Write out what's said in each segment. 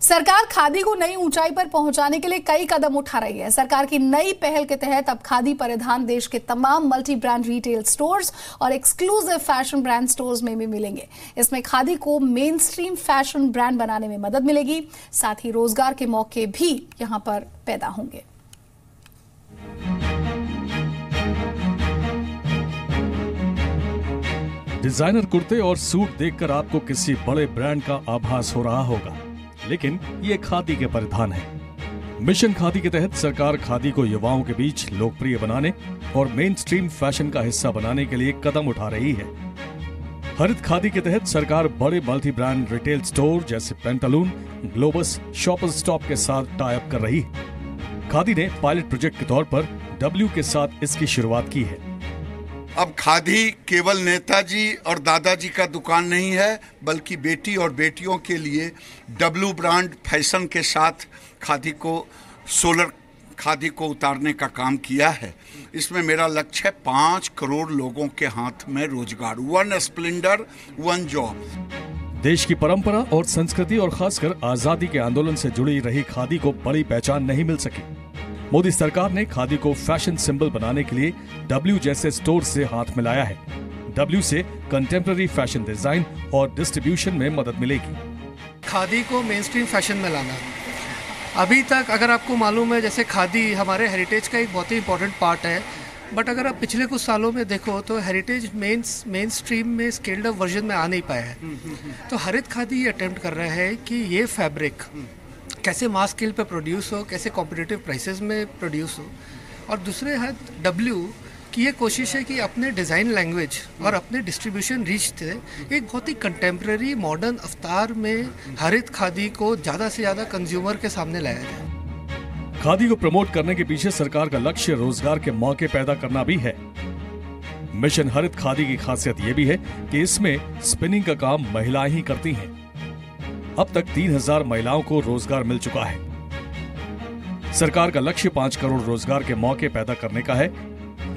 सरकार खादी को नई ऊंचाई पर पहुंचाने के लिए कई कदम उठा रही है। सरकार की नई पहल के तहत अब खादी परिधान देश के तमाम मल्टी ब्रांड रिटेल स्टोर्स और एक्सक्लूसिव फैशन ब्रांड स्टोर्स में भी मिलेंगे। इसमें खादी को मेन स्ट्रीम फैशन ब्रांड बनाने में मदद मिलेगी, साथ ही रोजगार के मौके भी यहां पर पैदा होंगे। डिजाइनर कुर्ते और सूट देखकर आपको किसी बड़े ब्रांड का आभास हो रहा होगा, लेकिन ये खादी के परिधान है। मिशन खादी के तहत सरकार खादी को युवाओं के बीच लोकप्रिय बनाने और मेन स्ट्रीम फैशन का हिस्सा बनाने के लिए कदम उठा रही है। हरित खादी के तहत सरकार बड़े मल्टी ब्रांड रिटेल स्टोर जैसे पेंटालून, ग्लोबस, शॉपर्स स्टॉप के साथ टाई अप कर रही है। खादी ने पायलट प्रोजेक्ट के तौर पर डब्ल्यू के साथ इसकी शुरुआत की है। अब खादी केवल नेताजी और दादाजी का दुकान नहीं है, बल्कि बेटी और बेटियों के लिए डब्ल्यू ब्रांड फैशन के साथ सोलर खादी को उतारने का काम किया है। इसमें मेरा लक्ष्य है 5 करोड़ लोगों के हाथ में रोजगार, 1 स्प्लेंडर 1 जॉब। देश की परंपरा और संस्कृति और खासकर आजादी के आंदोलन से जुड़ी रही खादी को बड़ी पहचान नहीं मिल सकी। मोदी सरकार ने खादी को फैशन सिंबल बनाने के लिए डब्ल्यू जैसे स्टोर से हाथ मिलाया है। डब्ल्यू से कंटेम्पररी फैशन डिजाइन और डिस्ट्रीब्यूशन में मदद मिलेगी। खादी को मेन स्ट्रीम फैशन में लाना, अभी तक अगर आपको मालूम है, जैसे खादी हमारे हेरिटेज का एक बहुत ही इंपॉर्टेंट पार्ट है, बट अगर आप पिछले कुछ सालों में देखो तो हेरिटेज मेन स्ट्रीम में स्केल्ड अप वर्जन में आ नहीं पाया है। तो हरित खादी ये अटेम्प्ट कर रहा है कि ये फैब्रिक कैसे मास स्केल पे प्रोड्यूस हो, कैसे कॉम्पिटिटिव प्राइसेस में प्रोड्यूस हो। और दूसरे हाथ डब्ल्यू की ये कोशिश है कि अपने डिज़ाइन लैंग्वेज और अपने डिस्ट्रीब्यूशन रीच से एक बहुत ही कंटेम्प्रेरी मॉडर्न अवतार में हरित खादी को ज़्यादा से ज़्यादा कंज्यूमर के सामने लाया जाए। खादी को प्रमोट करने के पीछे सरकार का लक्ष्य रोजगार के मौके पैदा करना भी है। मिशन हरित खादी की खासियत ये भी है कि इसमें स्पिनिंग का काम महिलाएं ही करती हैं। अब तक 3000 महिलाओं को रोजगार मिल चुका है। सरकार का लक्ष्य 5 करोड़ रोजगार के मौके पैदा करने का है।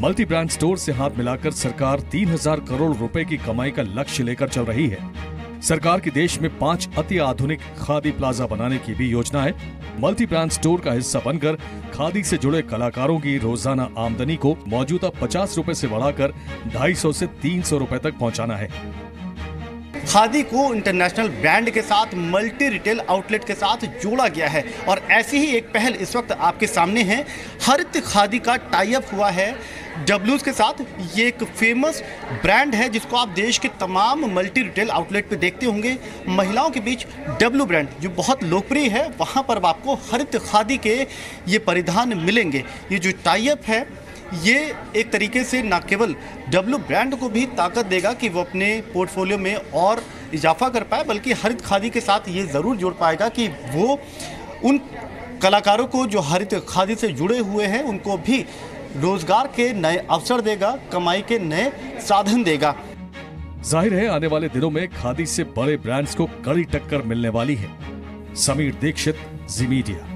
मल्टी ब्रांड स्टोर से हाथ मिलाकर सरकार 3000 करोड़ रुपए की कमाई का लक्ष्य लेकर चल रही है। सरकार की देश में 5 अति आधुनिक खादी प्लाजा बनाने की भी योजना है। मल्टी ब्रांड स्टोर का हिस्सा बनकर खादी से जुड़े कलाकारों की रोजाना आमदनी को मौजूदा 50 रुपए से बढ़ाकर 250 से 300 रुपए तक पहुंचाना है। खादी को इंटरनेशनल ब्रांड के साथ मल्टी रिटेल आउटलेट के साथ जोड़ा गया है और ऐसी ही एक पहल इस वक्त आपके सामने है। हरित खादी का टाई अप हुआ है डब्ल्यूज के साथ। ये एक फेमस ब्रांड है जिसको आप देश के तमाम मल्टी रिटेल आउटलेट पे देखते होंगे। महिलाओं के बीच डब्ल्यू ब्रांड जो बहुत लोकप्रिय है, वहाँ पर आपको हरित खादी के ये परिधान मिलेंगे। ये जो टाई अप है ये एक तरीके से न केवल डब्ल्यू ब्रांड को भी ताकत देगा कि वो अपने पोर्टफोलियो में और इजाफा कर पाए, बल्कि हरित खादी के साथ ये ज़रूर जोड़ पाएगा कि वो उन कलाकारों को जो हरित खादी से जुड़े हुए हैं उनको भी रोजगार के नए अवसर देगा, कमाई के नए साधन देगा। जाहिर है आने वाले दिनों में खादी से बड़े ब्रांड्स को कड़ी टक्कर मिलने वाली है। समीर दीक्षित, जी मीडिया।